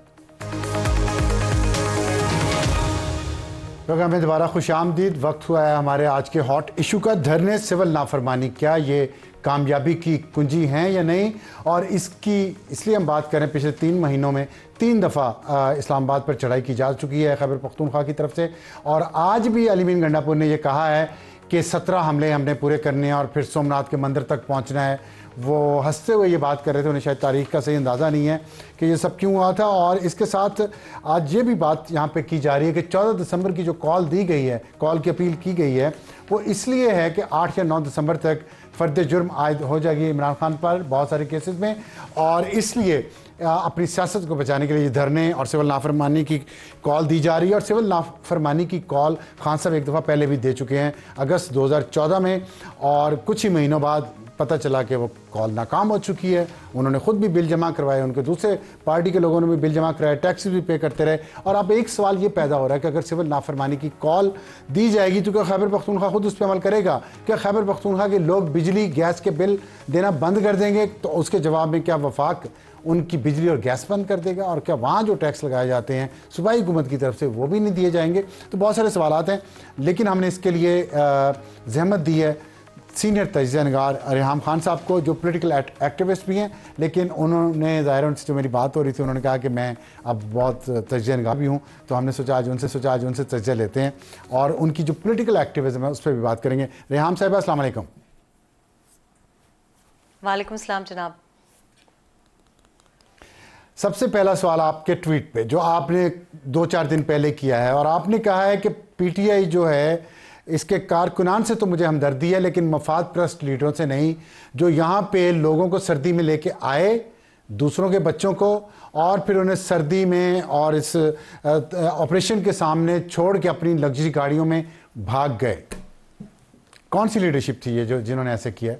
प्रोग्राम में दोबारा खुश आमदीद। वक्त हुआ है हमारे आज के हॉट इशू का, धरने सिविल नाफरमानी क्या ये कामयाबी की कुंजी हैं या नहीं। और इसलिए हम बात करें, पिछले 3 महीनों में 3 दफ़ा इस्लामाबाद पर चढ़ाई की जा चुकी है खैबर पख्तूनख्वा की तरफ से, और आज भी अली मीन गंडापुर ने यह कहा है कि 17 हमले हमने पूरे करने हैं और फिर सोमनाथ के मंदिर तक पहुंचना है। वो हंसते हुए ये बात कर रहे थे, उन्हें शायद तारीख़ का सही अंदाज़ा नहीं है कि ये सब क्यों हुआ था। और इसके साथ आज ये भी बात यहाँ पे की जा रही है कि 14 दिसंबर की जो कॉल दी गई है, कॉल की अपील की गई है, वो इसलिए है कि 8 या 9 दिसंबर तक फ़र्द जुर्म आयद हो जाएगी इमरान खान पर बहुत सारे केसेस में, और इसलिए अपनी सियासत को बचाने के लिए धरने और सिविल नाफरमानी की कॉल दी जा रही है। और सिविल नाफरमानी की कॉल खान साहब एक दफ़ा पहले भी दे चुके हैं, अगस्त 2014 में, और कुछ ही महीनों बाद पता चला कि वो कॉल नाकाम हो चुकी है। उन्होंने खुद भी बिल जमा करवाए, उनके दूसरे पार्टी के लोगों ने भी बिल जमा कराए, टैक्स भी पे करते रहे। और अब एक सवाल ये पैदा हो रहा है कि अगर सिविल नाफरमानी की कॉल दी जाएगी तो क्या खैबर पख्तूनख्वा खुद उस पर अमल करेगा? क्या खैबर पख्तूनख्वा के लोग बिजली गैस के बिल देना बंद कर देंगे? तो उसके जवाब में क्या वफाक उनकी बिजली और गैस बंद कर देगा? और क्या वहाँ जो टैक्स लगाए जाते हैं सूबाई हुकूमत की तरफ से वो भी नहीं दिए जाएंगे? तो बहुत सारे सवालात हैं, लेकिन हमने इसके लिए जहमत दी है सीनियर तजज़िया निगार रेहाम खान साहब को, जो पॉलिटिकल एक्टिविस्ट भी हैं, लेकिन उन्होंने ज़ाहिर उनसे जो मेरी बात हो रही थी, उन्होंने कहा कि मैं अब बहुत तजज़िया निगार भी हूँ, तो हमने सोचा आज उनसे तजज़िया लेते हैं और उनकी जो पॉलिटिकल एक्टिविज़म है उस पर भी बात करेंगे। रेहाम साहब अस्सलाम वालेकुम। वालेकुम सलाम जनाब। सबसे पहला सवाल आपके ट्वीट पे जो आपने 2-4 दिन पहले किया है, और आपने कहा है कि PTI जो है इसके कारकुनान से तो मुझे हमदर्दी है, लेकिन मफाद परस्त लीडरों से नहीं, जो यहाँ पे लोगों को सर्दी में लेके आए, दूसरों के बच्चों को, और फिर उन्हें सर्दी में और इस ऑपरेशन के सामने छोड़ के अपनी लग्जरी गाड़ियों में भाग गए। कौन सी लीडरशिप थी ये जिन्होंने ऐसे किया?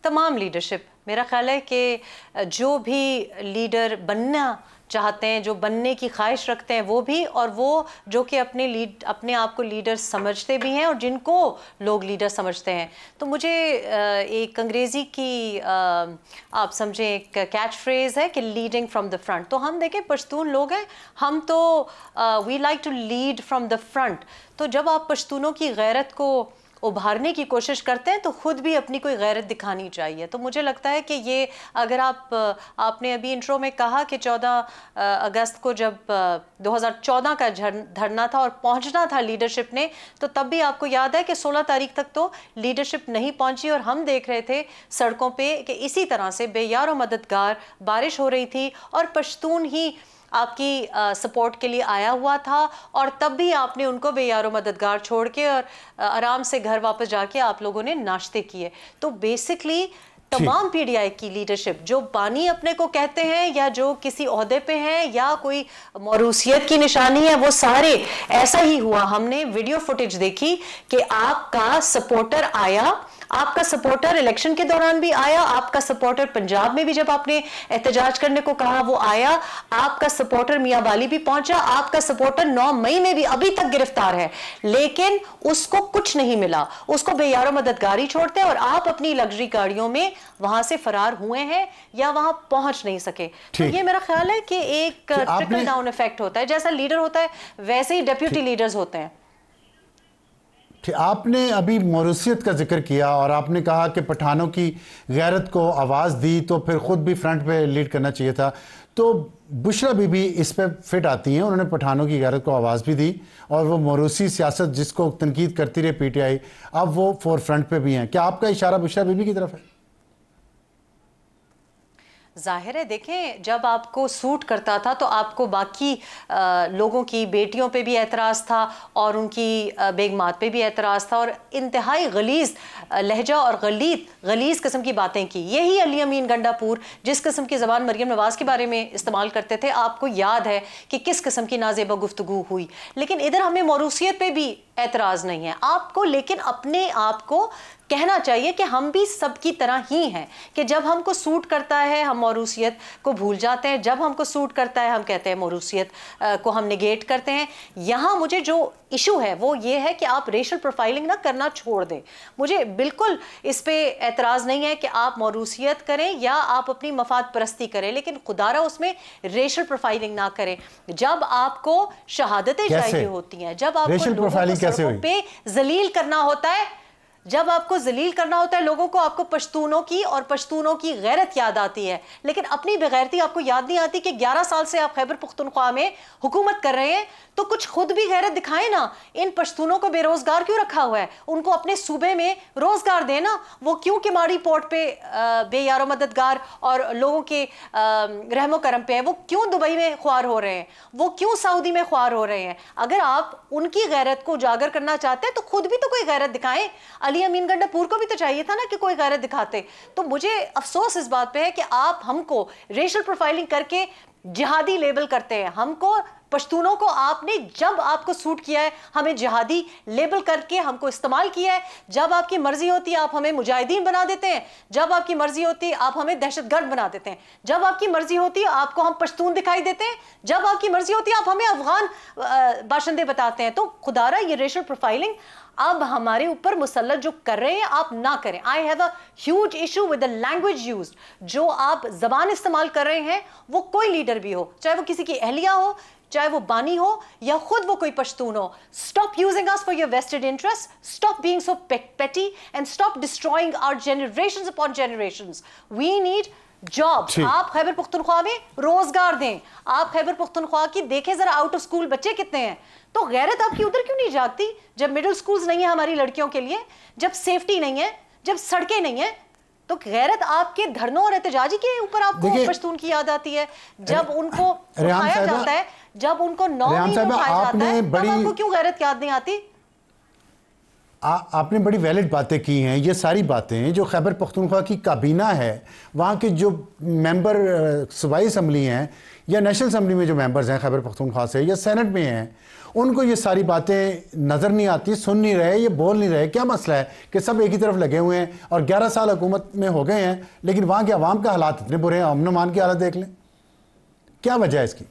तमाम लीडरशिप, मेरा ख्याल है कि जो भी लीडर बनना चाहते हैं, जो बनने की ख्वाहिश रखते हैं वो भी, और वो जो कि अपने आप को लीडर समझते भी हैं और जिनको लोग लीडर समझते हैं। तो मुझे एक अंग्रेज़ी की आप समझें एक कैच फ्रेज़ है कि लीडिंग फ्रॉम द फ्रंट। तो हम देखें पश्तून लोग हैं, हम तो we like to lead from the front. तो जब आप पश्तूनों की गैरत को उभारने की कोशिश करते हैं तो खुद भी अपनी कोई गैरत दिखानी चाहिए। तो मुझे लगता है कि ये अगर आपने अभी इंट्रो में कहा कि 14 अगस्त को जब 2014 का धरना था और पहुंचना था लीडरशिप ने, तो तब भी आपको याद है कि 16 तारीख तक तो लीडरशिप नहीं पहुंची और हम देख रहे थे सड़कों पे कि इसी तरह से बेयार और मददगार बारिश हो रही थी और पश्तून ही आपकी सपोर्ट के लिए आया हुआ था, और तब भी आपने उनको बेयारो मददगार छोड़ के और आराम से घर वापस जाके आप लोगों ने नाश्ते किए। तो बेसिकली तमाम पीडीआई की लीडरशिप, जो बानी अपने को कहते हैं या जो किसी ओहदे पे हैं या कोई मौरूसियत की निशानी है, वो सारे ऐसा ही हुआ। हमने वीडियो फुटेज देखी कि आपका सपोर्टर आया, आपका सपोर्टर इलेक्शन के दौरान भी आया, आपका सपोर्टर पंजाब में भी जब आपने एहतजाज करने को कहा वो आया, आपका सपोर्टर मियां वाली भी पहुंचा, आपका सपोर्टर 9 मई में भी अभी तक गिरफ्तार है, लेकिन उसको कुछ नहीं मिला, उसको बेयारो मददगारी छोड़ते हैं और आप अपनी लग्जरी गाड़ियों में वहां से फरार हुए हैं या वहां पहुंच नहीं सके। तो ये मेरा ख्याल है कि एक ट्रिकल डाउन इफेक्ट होता है, जैसा लीडर होता है वैसे ही डेप्यूटी लीडर्स होते हैं। आपने अभी मौरूसियत का जिक्र किया और आपने कहा कि पठानों की गैरत को आवाज़ दी तो फिर ख़ुद भी फ्रंट पे लीड करना चाहिए था। तो बुशरा बीबी इस पे फिट आती हैं, उन्होंने पठानों की गैरत को आवाज़ भी दी और वो मौरूसी सियासत जिसको तनकीद करती रही पीटीआई, अब वो फोर फ्रंट पे भी हैं। क्या आपका इशारा बुशरा बीबी की तरफ है? जाहिर है, देखें जब आपको सूट करता था तो आपको बाकी लोगों की बेटियों पे भी एतराज़ था और उनकी बेगमात पे भी एतराज़ था और इंतहाई गलीज़ लहजा और गलीज़ किस्म की बातें की। यही अली अमीन गंडापुर जिस किस्म की ज़बान मरीम नवाज़ के बारे में इस्तेमाल करते थे, आपको याद है कि किस किस्म की नाज़ेबा गुफ्तगू हुई। लेकिन इधर हमें मौरूसियत पे भी एतराज़ नहीं है आपको, लेकिन अपने आप को कहना चाहिए कि हम भी सबकी तरह ही हैं, कि जब हमको सूट करता है हम मौरूसियत को भूल जाते हैं, जब हमको सूट करता है हम कहते हैं मौरूसियत को हम निगेट करते हैं। यहाँ मुझे जो इशू है वो ये है कि आप रेशल प्रोफाइलिंग ना करना छोड़ दें। मुझे बिल्कुल इस पे एतराज़ नहीं है कि आप मौरूसियत करें या आप अपनी मफाद परस्ती करें, लेकिन खुदारा उसमें रेशल प्रोफाइलिंग ना करें। जब आपको शहादतें चाहिए होती हैं, जब आपको लोगों को सड़कों पे जलील करना होता है, जब आपको जलील करना होता है लोगों को, आपको पश्तूनों की और पश्तूनों की गैरत याद आती है, लेकिन अपनी बेगैरती आपको याद नहीं आती कि 11 साल से आप खैबर पुख्तनख्वा में हुकूमत कर रहे हैं, तो कुछ खुद भी गैरत दिखाएं ना। इन पश्तूनों को बेरोजगार क्यों रखा हुआ है? उनको अपने सूबे में रोजगार देना। वो क्यों किमाड़ी पोर्ट पे बेयारो मददगार और लोगों के रहमो करम पे है? वो क्यों दुबई में ख्वार हो रहे हैं? वो क्यों सऊदी में ख्वार हो रहे हैं? अगर आप उनकी गैरत को उजागर करना चाहते हैं तो खुद भी तो कोई गैरत दिखाएं। अली अमीन गंडापुर को भी तो चाहिए था ना कि कोई गैरत दिखाते। तो मुझे अफसोस इस बात पे है कि आप हमको रेशल प्रोफाइलिंग करके जिहादी लेबल करते हैं। हमको पश्तूनों को आपने जब आपको सूट किया है हमें जिहादी लेबल करके हमको इस्तेमाल किया है। जब आपकी मर्जी होती है आप हमें मुजाहिदीन बना देते हैं, जब आपकी मर्जी होती है आप हमें दहशतगर्द बना देते हैं, जब आपकी मर्जी होती है आपको हम पश्तून दिखाई देते हैं, जब आपकी मर्जी होती है आप हमें अफगान बाशिंदे बताते हैं। तो खुदारा ये रेशल प्रोफाइलिंग अब हमारे ऊपर मुसल्लत जो कर रहे हैं आप ना करें। I have a huge issue with the language used. जो आप जबान इस्तेमाल कर रहे हैं वो कोई लीडर भी हो, चाहे वो किसी की अहलिया हो, चाहे वो बानी हो या खुद वो कोई पश्तून हो, stop using us for your wasted interest, stop being so petty and stop destroying our generations upon generations. We need job. आप खैबर पुख्तनख्वा में रोजगार दें। आप खैबर पुख्तनख्वा की देखें जरा आउट ऑफ स्कूल बच्चे कितने हैं। तो गैरत आपकी उधर क्यों नहीं जागती? जब मिडिल स्कूल्स नहीं है हमारी लड़कियों के लिए, जब सेफ्टी नहीं है, जब सड़कें नहीं है, तो गैरत आपके धरनों और एहतजाजी के ऊपर आपको पश्तून की याद आती है। जब उनको उठाया जाता है, जब उनको 9 महीने उठाया जाता है, तब आपको क्यों गैरत याद नहीं आती? आपने बड़ी वैलिड बातें की हैं। ये सारी बातें जो खैबर पख्तूनख्वा की काबीना है, वहाँ के जो मेंबर सूबाई असम्बली हैं या नेशनल असम्बली में जो मेंबर्स हैं खैबर पख्तूनख्वा से या सेनेट में हैं, उनको ये सारी बातें नज़र नहीं आती, सुन नहीं रहे, ये बोल नहीं रहे। क्या मसला है कि सब एक ही तरफ लगे हुए हैं और 11 साल हुकूमत में हो गए हैं, लेकिन वहाँ के अवाम का हालात इतने बुरे हैं। अमन अमान की हालत देख लें, क्या वजह है इसकी?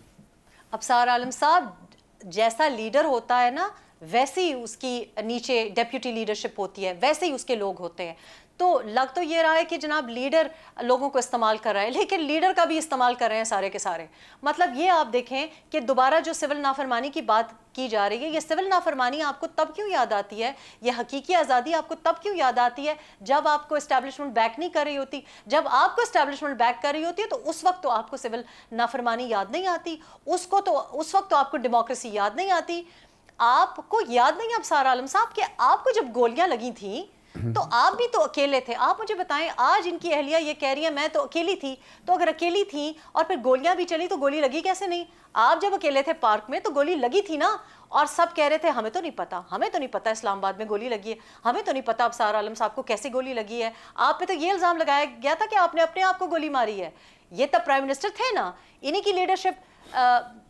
अफसार आलम साहब, जैसा लीडर होता है ना, वैसे ही उसकी नीचे डेप्यूटी लीडरशिप होती है, वैसे ही उसके लोग होते हैं। तो लग तो ये रहा है कि जनाब लीडर लोगों को इस्तेमाल कर रहा है, लेकिन लीडर का भी इस्तेमाल कर रहे हैं सारे के सारे। मतलब ये आप देखें कि दोबारा जो सिविल नाफरमानी की बात की जा रही है, ये सिविल नाफरमानी आपको तब क्यों याद आती है, ये हकीकी आज़ादी आपको तब क्यों याद आती है जब आपको एस्टैब्लिशमेंट बैक नहीं कर रही होती। जब आपको एस्टैब्लिशमेंट बैक कर रही होती है तो उस वक्त तो आपको सिविल नाफरमानी याद नहीं आती, उस वक्त तो आपको डेमोक्रेसी याद नहीं आती। आपको याद नहीं, अब सारा आलम साहब, कि आपको जब गोलियां लगी थी तो आप भी तो अकेले थे। आप मुझे बताएं, आज इनकी अहलिया ये कह रही है मैं तो अकेली थी, तो अगर अकेली थी और फिर गोलियां भी चली तो गोली लगी कैसे नहीं? आप जब अकेले थे पार्क में तो गोली लगी थी ना, और सब कह रहे थे हमें तो नहीं पता, हमें तो नहीं पता इस्लामाबाद में गोली लगी है, हमें तो नहीं पता अब सारा आलम साहब को कैसे गोली लगी है। आप पे तो ये इल्जाम लगाया गया था कि आपने अपने आप को गोली मारी है। ये तब प्राइम मिनिस्टर थे ना, इन्हीं की लीडरशिप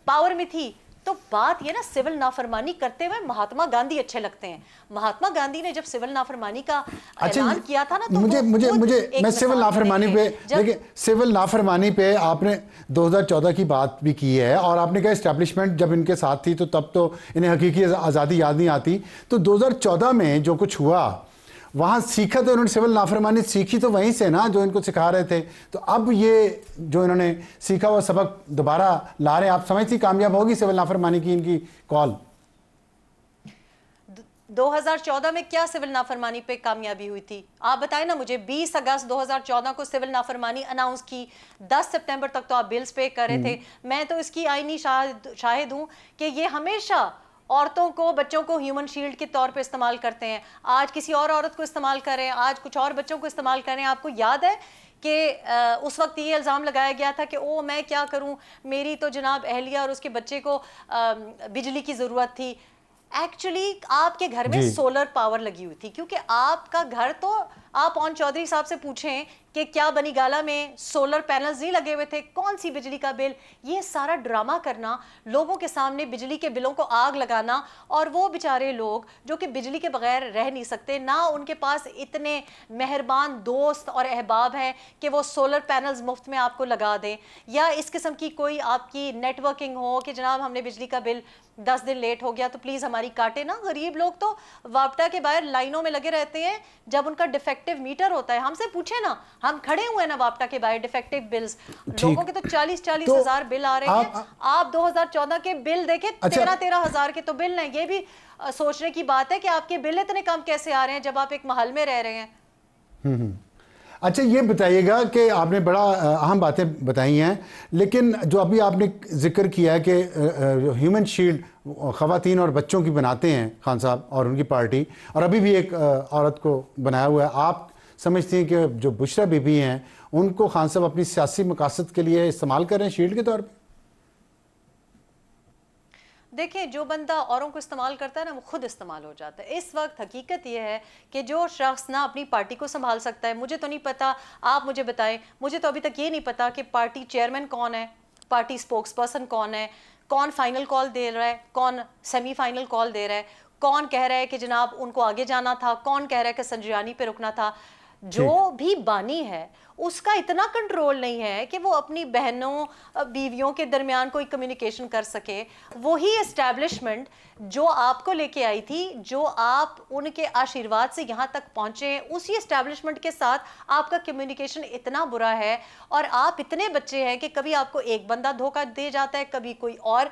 पावर में थी। तो बात ये ना, सिविल नाफरमानी करते हुए महात्मा गांधी अच्छे लगते हैं। महात्मा गांधी ने जब सिविल नाफरमानी का ऐलान किया था ना, तो मुझे मैं सिविल नाफरमानी पे, देखिए सिविल नाफरमानी पे आपने 2014 की बात भी की है और आपने कहा एस्टैब्लिशमेंट जब इनके साथ थी तो तब तो इन्हें हकीकी आज़ादी याद नहीं आती। तो 2014 में जो कुछ हुआ वहाँ सीखा तो उन्होंने, सिविल नाफरमानी सीखी तो वहीं से ना जो इनको सिखा रहे थे। तो अब ये जो इन्होंने सीखा हुआ सबक दोबारा ला रहे हैं, आप समझती कामयाब होगी सिविल नाफरमानी की इनकी कॉल? 2014 में क्या सिविल नाफरमानी पे कामयाबी हुई थी आप बताएं ना मुझे। 20 अगस्त 2014 को सिविल नाफरमानी अनाउंस की, 10 सितंबर तक तो आप बिल्स पे कर रहे थे। मैं तो इसकी आईनी शाहिद हूं कि ये हमेशा औरतों को, बच्चों को ह्यूमन शील्ड के तौर पे इस्तेमाल करते हैं। आज किसी और औरत को इस्तेमाल करें, आज कुछ और बच्चों को इस्तेमाल करें। आपको याद है कि उस वक्त ये इल्ज़ाम लगाया गया था कि ओ मैं क्या करूं, मेरी तो जनाब अहलिया और उसके बच्चे को बिजली की ज़रूरत थी। एक्चुअली आपके घर में सोलर पावर लगी हुई थी, क्योंकि आपका घर तो, आप पवन चौधरी साहब से पूछें कि क्या बनीगाला में सोलर पैनल्स नहीं लगे हुए थे, कौन सी बिजली का बिल। ये सारा ड्रामा करना, लोगों के सामने बिजली के बिलों को आग लगाना, और वो बेचारे लोग जो कि बिजली के बगैर रह नहीं सकते, ना उनके पास इतने मेहरबान दोस्त और अहबाब हैं कि वो सोलर पैनल्स मुफ्त में आपको लगा दें, या इस किस्म की कोई आपकी नेटवर्किंग हो कि जनाब हमने बिजली का बिल 10 दिन लेट हो गया तो प्लीज़ हमारी काटे ना। गरीब लोग तो वापटा के बाहर लाइनों में लगे रहते हैं जब उनका डिफेक्टिव मीटर होता है। हमसे पूछे ना, हम खड़े हुए हैं ना वापटा के बाहर, डिफेक्टिव बिल्स लोगों के तो 40-40 हज़ार बिल आ रहे हैं। आप 2014 के बिल देखें, 13-13 हज़ार के तो बिल हैं। ये भी सोचने की बात है कि आपके बिल इतने कम कैसे आ रहे हैं जब आप एक महल में रह रहे हैं। अच्छा ये बताइएगा कि आपने बड़ा अहम बातें बताई हैं, लेकिन जो अभी आपने जिक्र किया है कि ह्यूमन शील्ड ख़वातीन और बच्चों की बनाते हैं खान साहब और उनकी पार्टी, और अभी भी एक औरत को बनाया हुआ है। आप समझते हैं कि जो बुशरा बीबी हैं उनको खान साहब अपनी सियासी मकासद के लिए इस्तेमाल कर रहे हैं शील्ड के तौर पर? देखिए, जो बंदा औरों को इस्तेमाल करता है ना, वो खुद इस्तेमाल हो जाता है। इस वक्त हकीकत यह है कि जो शख्स ना अपनी पार्टी को संभाल सकता है, मुझे तो नहीं पता, आप मुझे बताएं, मुझे तो अभी तक ये नहीं पता कि पार्टी चेयरमैन कौन है, पार्टी स्पोक्स पर्सन कौन है, कौन फाइनल कॉल दे रहा है, कौन सेमीफाइनल कॉल दे रहा है, कौन कह रहा है कि जनाब उनको आगे जाना था, कौन कह रहा है कि संजयानी पे रुकना था। जो भी बानी है उसका इतना कंट्रोल नहीं है कि वो अपनी बहनों बीवियों के दरमियान कोई कम्युनिकेशन कर सके। वही एस्टैब्लिशमेंट जो आपको लेके आई थी, जो आप उनके आशीर्वाद से यहाँ तक पहुँचे हैं, उसी एस्टैब्लिशमेंट के साथ आपका कम्युनिकेशन इतना बुरा है। और आप इतने बच्चे हैं कि कभी आपको एक बंदा धोखा दे जाता है, कभी कोई और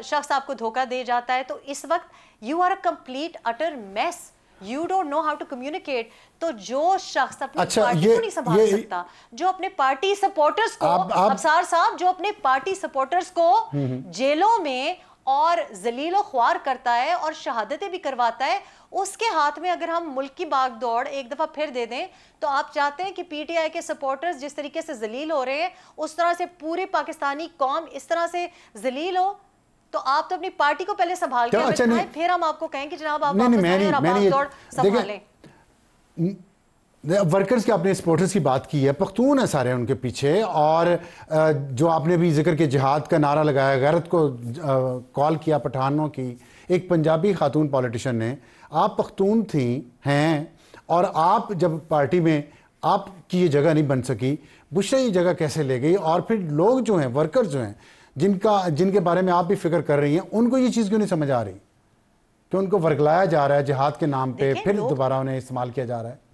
शख्स आपको धोखा दे जाता है। तो इस वक्त you are a complete utter mess, you don't know how to communicate. तो जो शख्स अपनी पार्टी को नहीं संभाल सकता, जो अपने पार्टी सपोर्टर्स को, अफसार साहब, जो अपने पार्टी सपोर्टर्स को जेलों में और जलीलो ख्वार करता है और शहादतें भी करवाता है, उसके हाथ में अगर हम मुल्क की बागदौड़ एक दफा फिर दे दें, तो आप चाहते हैं कि पीटीआई के सपोर्टर्स जिस तरीके से जलील हो रहे हैं, उस तरह से पूरी पाकिस्तानी कौम इस तरह से जलील हो? तो आप तो अपनी पार्टी को पहले संभाल के अच्छा नहीं, फिर हम आपको कहें कि जनाब आप नहीं, वापस नहीं, आएं और आप मैंने भागदौड़ संभालें। वर्कर्स की आपने सपोर्टर्स की बात की है, पख्तून है सारे उनके पीछे, और जो आपने भी जिक्र के जिहाद का नारा लगाया, गैरत को कॉल किया पठानों की, एक पंजाबी खातून पॉलिटिशियन ने, आप पख्तून थी हैं और आप जब पार्टी में आपकी ये जगह नहीं बन सकी, बुशरा ये जगह कैसे ले गई? और फिर लोग जो हैं, वर्कर्स जो हैं, जिनके बारे में आप भी फिक्र कर रही हैं, उनको ये चीज़ क्यों नहीं समझ आ रही कि उनको वर्गलाया जा रहा है जिहाद के नाम पे, फिर दोबारा उन्हें इस्तेमाल किया जा रहा है?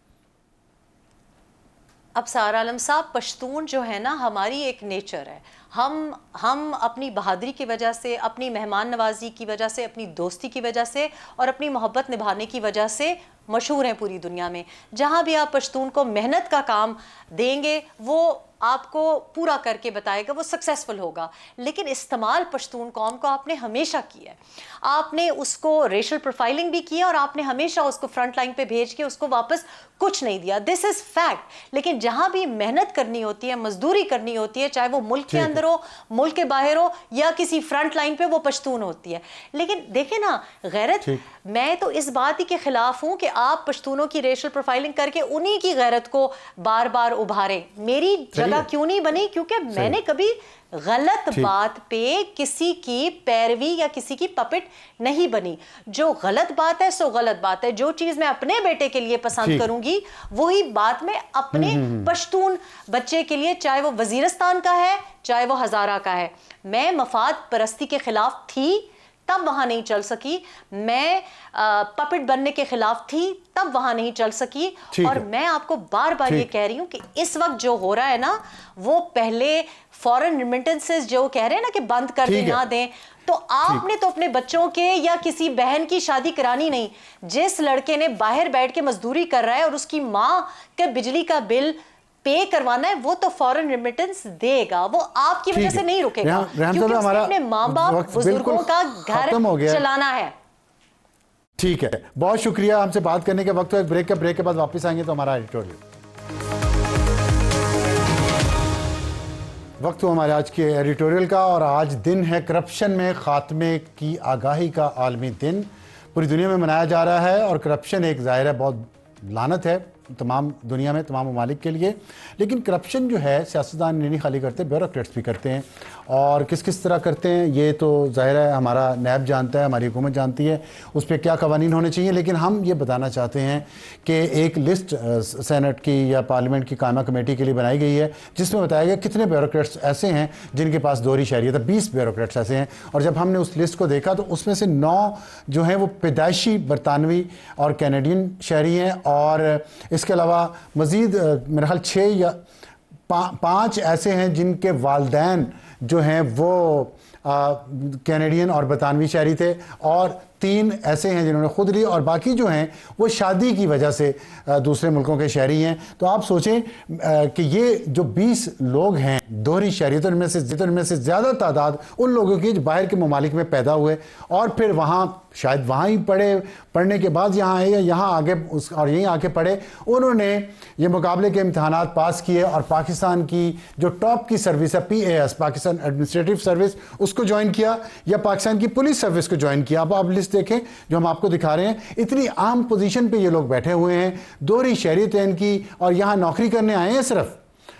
अब सारा आलम साहब, पश्तून जो है ना, हमारी एक नेचर है। हम अपनी बहादुरी की वजह से, अपनी मेहमान नवाजी की वजह से, अपनी दोस्ती की वजह से और अपनी मोहब्बत निभाने की वजह से मशहूर हैं पूरी दुनिया में। जहाँ भी आप पश्तून को मेहनत का काम देंगे, वो आपको पूरा करके बताएगा, वो सक्सेसफुल होगा। लेकिन इस्तेमाल पश्तून कौम को आपने हमेशा किया है। आपने उसको रेशल प्रोफाइलिंग भी किया और आपने हमेशा उसको फ्रंट लाइन पे भेज के उसको वापस कुछ नहीं दिया। This is fact. लेकिन जहाँ भी मेहनत करनी होती है, मजदूरी करनी होती है, चाहे वो मुल्क के अंदर हो, मुल्क के बाहर हो, या किसी फ्रंट लाइन पे, वो पश्तून होती है। लेकिन देखे ना गैरत, मैं तो इस बात ही के खिलाफ हूँ कि आप पश्तूनों की रेशल प्रोफाइलिंग करके उन्हीं की गैरत को बार बार उभारें। मेरी जगह क्यों नहीं बनी? क्योंकि मैंने कभी गलत बात पे किसी की पैरवी या किसी की पपेट नहीं बनी। जो गलत बात है सो गलत बात है। जो चीज मैं अपने बेटे के लिए पसंद करूंगी, वही बात मैं अपने पश्तून बच्चे के लिए, चाहे वो वजीरिस्तान का है, चाहे वो हजारा का है। मैं मफाद परस्ती के खिलाफ थी, तब वहां नहीं चल सकी। मैं पपेट बनने के खिलाफ थी, तब वहां नहीं चल सकी। और मैं आपको बार बार ये कह रही हूं कि इस वक्त जो हो रहा है ना, वो पहले फॉरेन रिमिटेंसेस जो कह रहे हैं ना कि बंद कर दें, ना दें, तो आपने तो अपने बच्चों के या किसी बहन की शादी करानी नहीं। जिस लड़के ने बाहर बैठ के मजदूरी कर रहा है और उसकी माँ के बिजली का बिल पे करवाना है, वो तो फॉरेन रेमिटेंस देगा, वो आपकी वजह से नहीं रुकेगा, क्योंकि उसने अपने माँ बाप बुजुर्गों का घर चलाना है। ठीक है, बहुत शुक्रिया हमसे बात करने के वक्त। ब्रेक के बाद वापस आएंगे तो हमारा एडिटोरियल वक्त हो हमारे आज के एडिटोरियल का, और आज दिन है करप्शन में खात्मे की आगाही का आलमी दिन। पूरी दुनिया में मनाया जा रहा है, और करप्शन एक ज़ाहिर है बहुत लानत है तमाम दुनिया में, तमाम ममालिक के लिए। लेकिन करप्शन जो है सियासतदान नहीं खाली करते, ब्यूरोक्रेट्स भी करते हैं। और किस किस तरह करते हैं ये तो ज़ाहिर है हमारा नैब जानता है, हमारी हुकूमत जानती है उस पर क्या कवानीन होने चाहिए। लेकिन हम ये बताना चाहते हैं कि एक लिस्ट सेनेट की या पार्लियामेंट की कायमा कमेटी के लिए बनाई गई है, जिसमें बताया गया कितने ब्यूरोक्रेट्स ऐसे हैं जिनके पास दोहरी शहरियत है। 20 ब्यूरोक्रेट्स ऐसे हैं। और जब हमने उस लिस्ट को देखा तो उसमें से 9 जो हैं वो पैदाइशी बरतानवी और कैनेडियन शहरी हैं, और इसके अलावा मज़ीद मेरे ख्याल 6 या 5 ऐसे हैं जिनके वालदैन जो हैं वो कैनेडियन और बरतानवी शहरी थे, और 3 ऐसे हैं जिन्होंने खुद ली, और बाकी जो हैं वो शादी की वजह से दूसरे मुल्कों के शहरी हैं। तो आप सोचें कि ये जो 20 लोग हैं दोहरी शहरियत, इनमें से ज़्यादा तादाद उन लोगों की जो बाहर के ममालिक में पैदा हुए और फिर वहाँ शायद वहाँ ही पढ़ने के बाद यहाँ आए या यहाँ आगे और यहीं आके पढ़े। उन्होंने ये मुकाबले के इम्तहानात पास किए और पाकिस्तान की जो टॉप की सर्विस है PAS, पाकिस्तान एडमिनिस्ट्रेटिव सर्विस, उसको ज्वाइन किया, या पाकिस्तान की पुलिस सर्विस को ज्वाइन किया। अब आप लिस्ट देखें जो हम आपको दिखा रहे हैं, इतनी आम पोजीशन पे ये लोग बैठे हुए हैं, दोहरी शहरियत है इनकी, और यहाँ नौकरी करने आए हैं सिर्फ,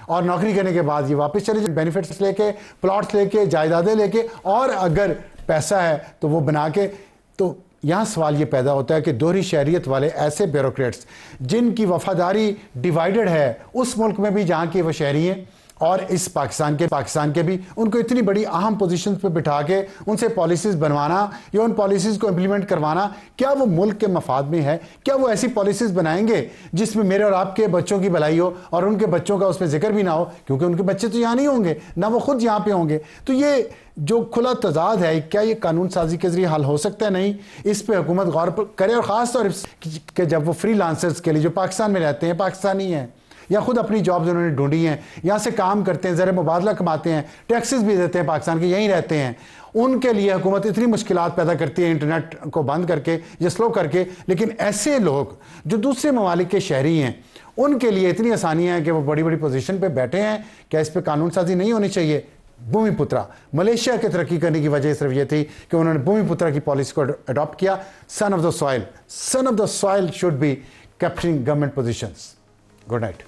और नौकरी करने के बाद ये वापस चले जाए बेनिफिट्स लेके, प्लॉट्स लेके, जायदादें लेके, और अगर पैसा है तो वो बना के। तो यहाँ सवाल ये पैदा होता है कि दोहरी शहरियत वाले ऐसे ब्यूरोक्रेट्स जिनकी वफादारी डिवाइडेड है उस मुल्क में भी जहाँ के वो शहरी हैं, और इस पाकिस्तान के भी, उनको इतनी बड़ी अहम पोजीशंस पे बिठा के उनसे पॉलिसीज़ बनवाना या उन पॉलिसीज़ को इम्प्लीमेंट करवाना, क्या वो मुल्क के मफाद में है? क्या वो ऐसी पॉलिसीज़ बनाएंगे जिसमें मेरे और आपके बच्चों की भलाई हो और उनके बच्चों का उसमें जिक्र भी ना हो, क्योंकि उनके बच्चे तो यहाँ नहीं होंगे, ना वो खुद यहाँ पे होंगे। तो ये जो खुला तजाद है, क्या ये कानून साजी के जरिए हल हो सकता है? नहीं। इस पर हुकूमत गौर करे, और ख़ास तौर पर जब वो फ्री लांसर्स के लिए जो पाकिस्तान में रहते हैं, पाकिस्तानी हैं या खुद अपनी जॉब्स उन्होंने ढूंढी हैं, यहाँ से काम करते हैं, ज़र मुबादला कमाते हैं, टैक्सेस भी देते हैं पाकिस्तान के, यहीं रहते हैं, उनके लिए हुकूमत इतनी मुश्किलात पैदा करती है इंटरनेट को बंद करके या स्लो करके। लेकिन ऐसे लोग जो दूसरे ममालिक के शहरी हैं, उनके लिए इतनी आसानियाँ हैं कि वो बड़ी बड़ी पोजीशन पे बैठे हैं। क्या इस पर कानून साजी नहीं होनी चाहिए? भूमिपुत्रा। मलेशिया के तरक्की करने की वजह सिर्फ ये थी कि उन्होंने भूमिपुत्रा की पॉलिसी को अडॉप्ट किया। Son of the soil should be capturing government positions. Good night.